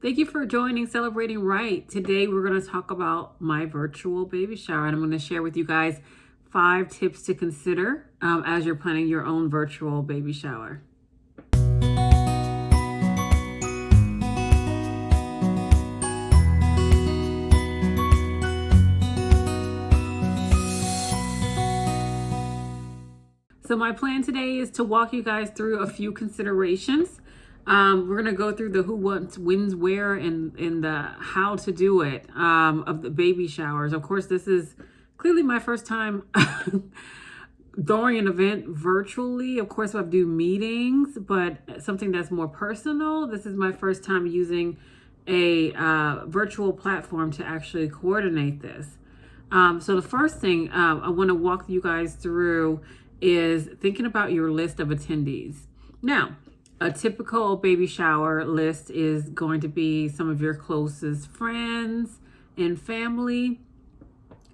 Thank you for joining Celebrating Right. Today we're going to talk about my virtual baby shower, and I'm going to share with you guys 5 tips to consider as you're planning your own virtual baby shower. So my plan today is to walk you guys through a few considerations. We're going to go through the who, what, when's, where, and the how to do it of the baby showers. Of course, this is clearly my first time throwing an event virtually. Of course, I do meetings, but something that's more personal. This is my first time using a virtual platform to actually coordinate this. So the first thing I want to walk you guys through is thinking about your list of attendees. Now, a typical baby shower list is going to be some of your closest friends and family.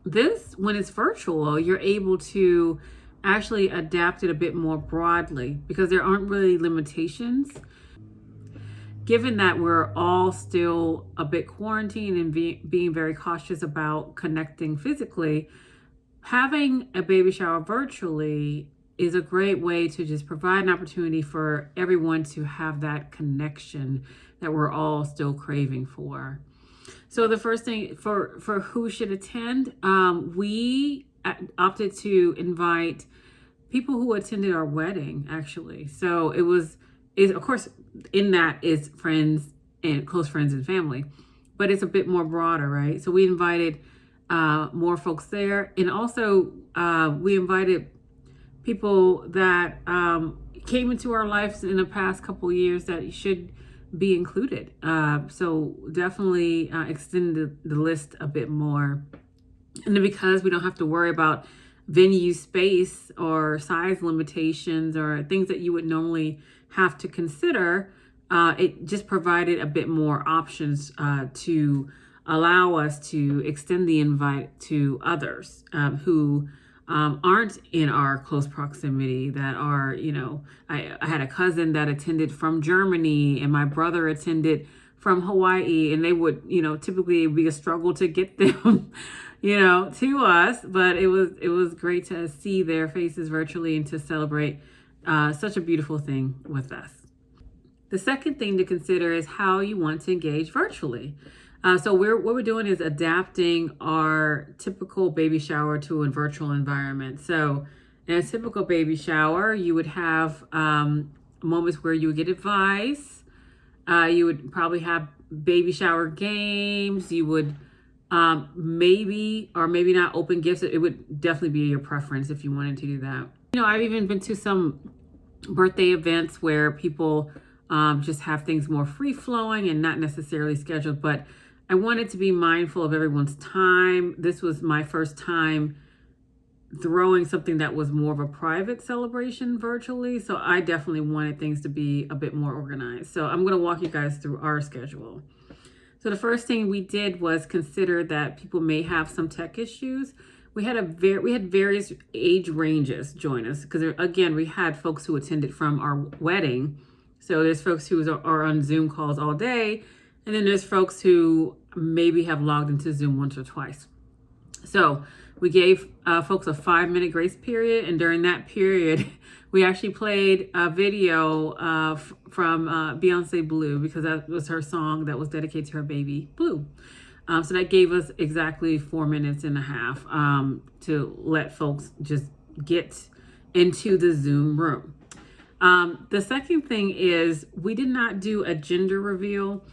This, when it's virtual, you're able to actually adapt it a bit more broadly because there aren't really limitations. Given that we're all still a bit quarantined and being very cautious about connecting physically, having a baby shower virtually is a great way to just provide an opportunity for everyone to have that connection that we're all still craving for. So the first thing for who should attend, we opted to invite people who attended our wedding, actually. So of course, in that is friends and close friends and family, but it's a bit more broader, right? So we invited more folks there. And also we invited people that came into our lives in the past couple years that should be included. So definitely extend the list a bit more. And then because we don't have to worry about venue space or size limitations or things that you would normally have to consider, it just provided a bit more options to allow us to extend the invite to others who aren't in our close proximity, that are, I had a cousin that attended from Germany and my brother attended from Hawaii, and they would, typically it'd be a struggle to get them, to us, but it was great to see their faces virtually and to celebrate such a beautiful thing with us. The second thing to consider is how you want to engage virtually. So what we're doing is adapting our typical baby shower to a virtual environment. So in a typical baby shower, you would have moments where you would get advice. You would probably have baby shower games. You would maybe or maybe not open gifts. It would definitely be your preference if you wanted to do that. I've even been to some birthday events where people just have things more free flowing and not necessarily scheduled, but I wanted to be mindful of everyone's time. This was my first time throwing something that was more of a private celebration virtually. So I definitely wanted things to be a bit more organized. So I'm going to walk you guys through our schedule. So the first thing we did was consider that people may have some tech issues. We had various age ranges join us because again, we had folks who attended from our wedding. So there's folks who are on Zoom calls all day. And then there's folks who maybe have logged into Zoom once or twice. So we gave folks a 5-minute grace period. And during that period, we actually played a video from Beyonce Blue, because that was her song that was dedicated to her baby, Blue. So that gave us exactly 4.5 minutes to let folks just get into the Zoom room. The second thing is we did not do a gender reveal.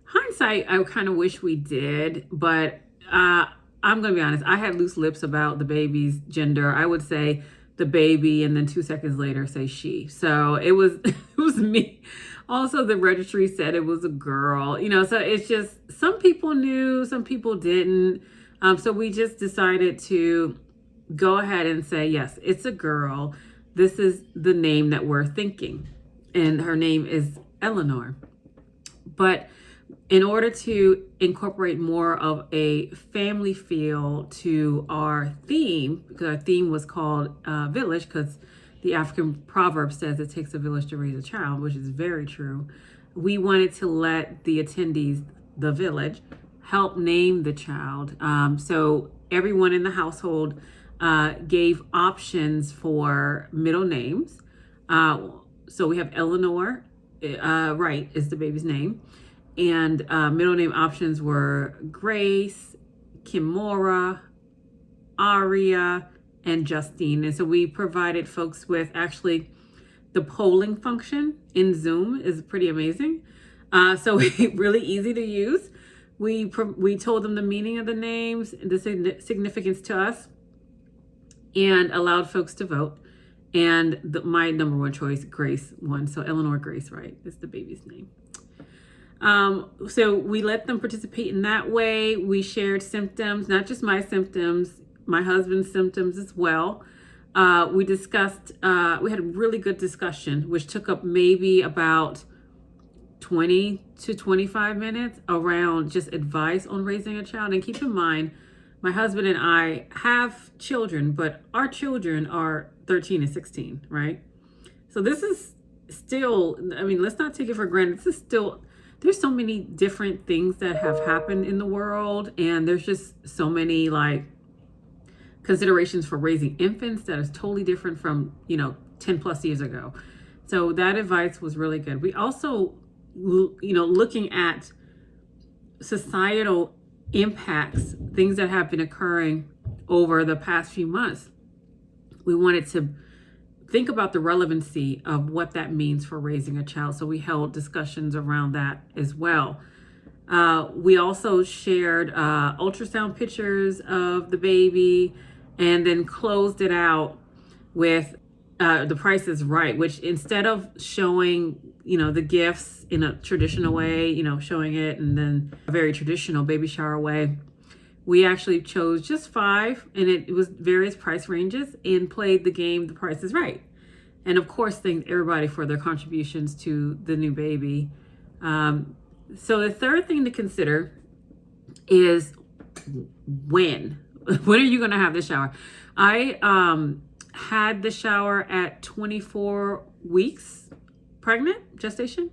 Hindsight, I kind of wish we did, but I'm going to be honest. I had loose lips about the baby's gender. I would say the baby, and then 2 seconds later say she. So it was it was me. Also, the registry said it was a girl. So it's just some people knew, some people didn't. So we just decided to go ahead and say, yes, it's a girl. This is the name that we're thinking, and her name is Eleanor. But in order to incorporate more of a family feel to our theme, because our theme was called Village, because the African proverb says it takes a village to raise a child, which is very true. we wanted to let the attendees, the village, help name the child. So everyone in the household gave options for middle names. So we have Eleanor, Wright is the baby's name. And middle name options were Grace, Kimora, Aria, and Justine. And so we provided folks with actually the polling function in Zoom is pretty amazing. So really easy to use. We told them the meaning of the names, the significance to us, and allowed folks to vote. And my number one choice, Grace, won. So Eleanor Grace Wright is the baby's name. So we let them participate in that way. We shared symptoms, not just my symptoms, my husband's symptoms as well. We discussed, we had a really good discussion, which took up maybe about 20 to 25 minutes around just advice on raising a child. And keep in mind, my husband and I have children, but our children are 13 and 16, right? So this is still, I mean, let's not take it for granted. This is still, there's so many different things that have happened in the world, and there's just so many like considerations for raising infants that is totally different from 10 plus years ago. So that advice was really good. We also, looking at societal impacts, things that have been occurring over the past few months, we wanted to think about the relevancy of what that means for raising a child. So we held discussions around that as well. We also shared ultrasound pictures of the baby, and then closed it out with The Price is Right, which instead of showing, the gifts in a traditional way, showing it and then a very traditional baby shower way, we actually chose just 5, and it was various price ranges, and played the game The Price is Right. And of course, thanked everybody for their contributions to the new baby. So the third thing to consider is when are you going to have the shower? I had the shower at 24 weeks pregnant, gestation,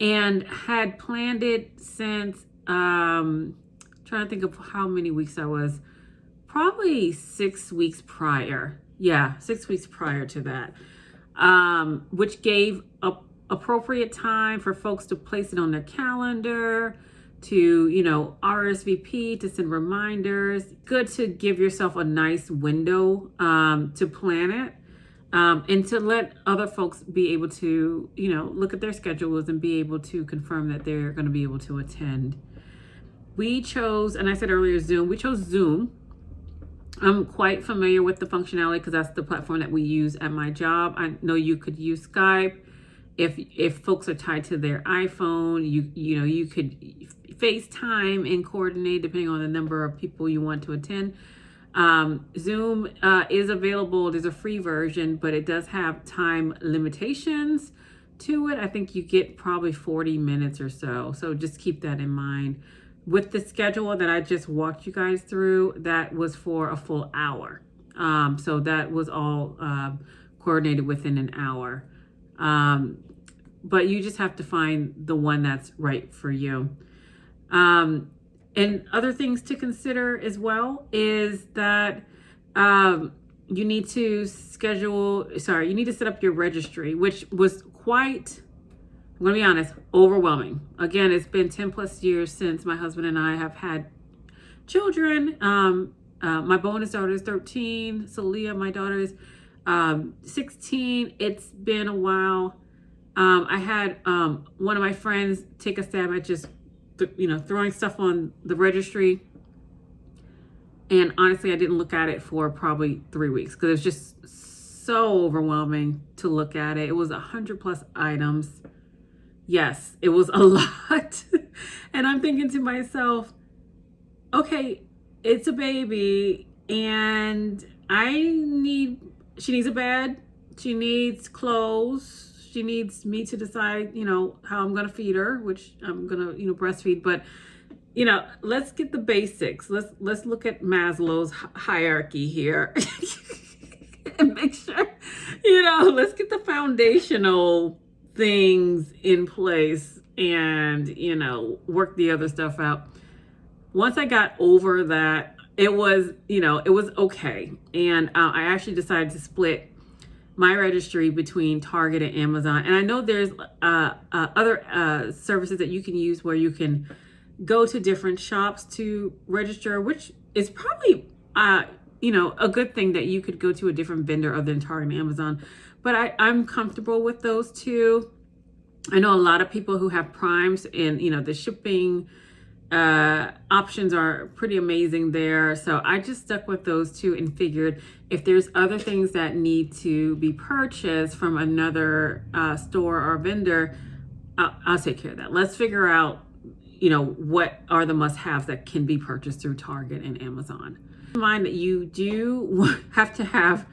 and had planned it since, trying to think of how many weeks I was, probably 6 weeks prior. Yeah, 6 weeks prior to that, which gave appropriate time for folks to place it on their calendar, to, RSVP, to send reminders. Good to give yourself a nice window to plan it, and to let other folks be able to, look at their schedules and be able to confirm that they're going to be able to attend. We chose, and I said earlier, Zoom. We chose Zoom. I'm quite familiar with the functionality because that's the platform that we use at my job. I know you could use Skype. If folks are tied to their iPhone, you could FaceTime and coordinate depending on the number of people you want to attend. Zoom is available. There's a free version, but it does have time limitations to it. I think you get probably 40 minutes or so. So just keep that in mind. With the schedule that I just walked you guys through, that was for a full hour. So that was all coordinated within an hour. But you just have to find the one that's right for you. And other things to consider as well is that you need to set up your registry, which was quite, I'm going to be honest, overwhelming. Again, it's been 10 plus years since my husband and I have had children. My bonus daughter is 13. So Leah, my daughter, is 16. It's been a while. I had one of my friends take a stab at just, throwing stuff on the registry. And honestly, I didn't look at it for probably 3 weeks because it was just so overwhelming to look at it. It was 100 plus items. Yes, it was a lot. And I'm thinking to myself, okay, it's a baby and she needs a bed. She needs clothes. She needs me to decide, how I'm going to feed her, which I'm going to, breastfeed. But, let's get the basics. Let's look at Maslow's hierarchy here and make sure, let's get the foundational things in place and, work the other stuff out. Once I got over that, it was, it was okay. And I actually decided to split my registry between Target and Amazon. And I know there's other services that you can use where you can go to different shops to register, which is probably, a good thing that you could go to a different vendor other than Target and Amazon. But I'm comfortable with those two. I know a lot of people who have Primes, and the shipping options are pretty amazing there. So I just stuck with those two and figured if there's other things that need to be purchased from another store or vendor, I'll take care of that. Let's figure out, what are the must-haves that can be purchased through Target and Amazon. Keep in mind that you do have to have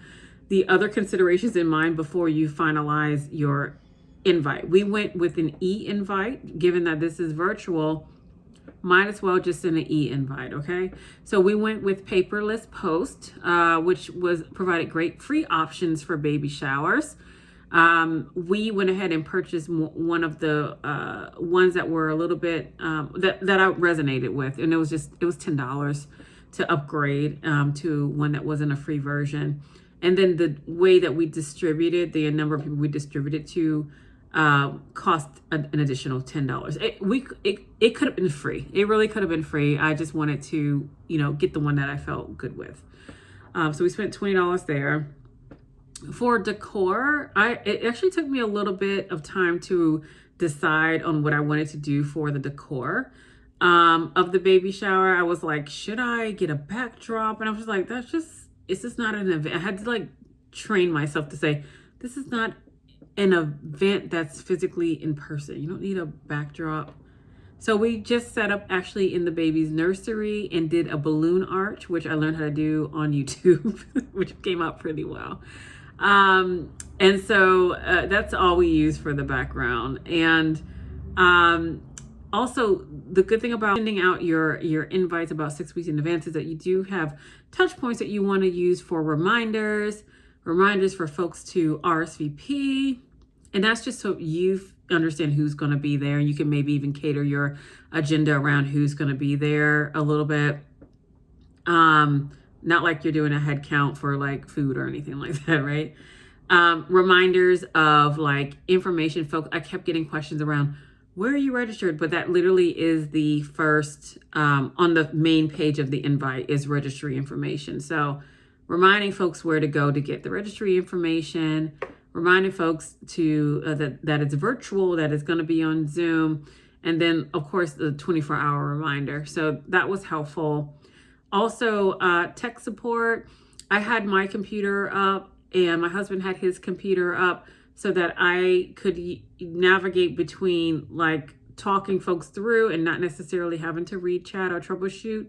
the other considerations in mind before you finalize your invite. We went with an e-invite, given that this is virtual. Might as well just send an e-invite, okay? So we went with paperless post, which provided great free options for baby showers. We went ahead and purchased one of the ones that were a little bit that I resonated with, and it was $10 to upgrade to one that wasn't a free version. And then the way that we distributed, the number of people we distributed to, cost an additional $10. It could have been free. It really could have been free. I just wanted to, get the one that I felt good with. So we spent $20 there. For decor, it actually took me a little bit of time to decide on what I wanted to do for the decor of the baby shower. I was like, should I get a backdrop? And I was like, it's just not an event. I had to train myself to say, this is not an event that's physically in person. You don't need a backdrop. So we just set up actually in the baby's nursery and did a balloon arch, which I learned how to do on YouTube, which came out pretty well. And so that's all we use for the background. And also, the good thing about sending out your invites about 6 weeks in advance is that you do have touch points that you want to use for reminders for folks to RSVP. And that's just so you understand who's going to be there. You can maybe even cater your agenda around who's going to be there a little bit. Not like you're doing a head count for food or anything like that, right? Reminders of information. Folks, I kept getting questions around, where are you registered? But that literally is the first, on the main page of the invite is registry information. So reminding folks where to go to get the registry information, reminding folks to that it's virtual, that it's going to be on Zoom, and then of course the 24-hour reminder. So that was helpful. Also, tech support. I had my computer up and my husband had his computer up so that I could navigate between talking folks through and not necessarily having to read chat or troubleshoot.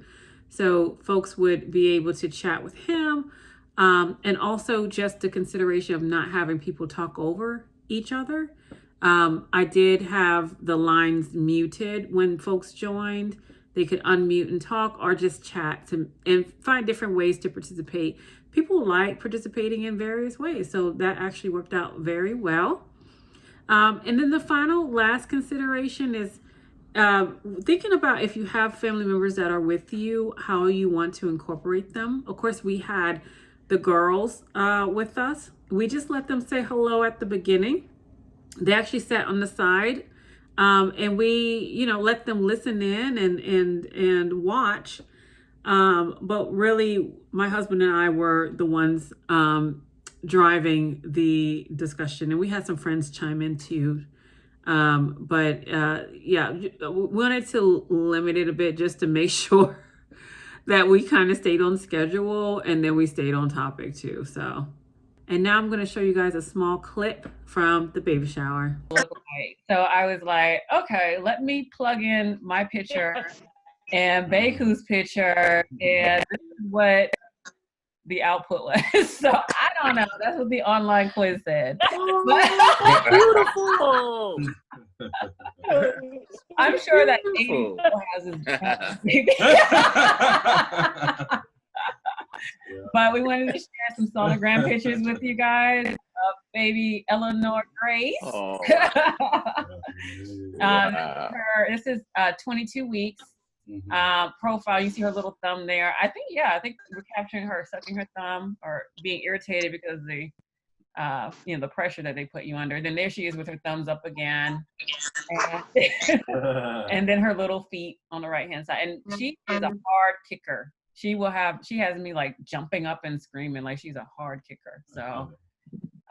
So folks would be able to chat with him. And also just the consideration of not having people talk over each other. I did have the lines muted when folks joined. They could unmute and talk or just chat and find different ways to participate. People like participating in various ways. So that actually worked out very well. And then the last consideration is thinking about if you have family members that are with you, how you want to incorporate them. Of course, we had the girls with us. We just let them say hello at the beginning. They actually sat on the side. And we, let them listen in and watch. But really, my husband and I were the ones driving the discussion, and we had some friends chime in too. We wanted to limit it a bit just to make sure that we kind of stayed on schedule, and then we stayed on topic too. So. And now I'm going to show you guys a small clip from the baby shower. So I was like, okay, let me plug in my picture and Baku's picture, and this is what the output was. So I don't know. That's what the online quiz said. Oh, beautiful. I'm sure that 80 people has his But we wanted to share some sonogram pictures with you guys of baby Eleanor Grace. Oh, Wow. This is 22 weeks. Mhm. Profile. You see her little thumb there. I think we're capturing her sucking her thumb or being irritated because of the the pressure that they put you under. Then there she is with her thumbs up again, and, and then her little feet on the right hand side. And she is a hard kicker. She has me like jumping up and screaming like she's a hard kicker. So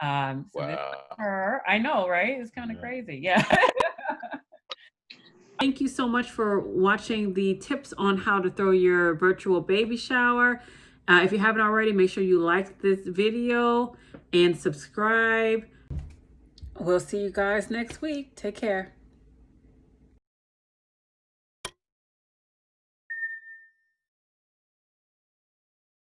so this is Wow. her. I know, right? It's kind of crazy. Yeah. Thank you so much for watching the tips on how to throw your virtual baby shower. If you haven't already, make sure you like this video and subscribe. We'll see you guys next week. Take care.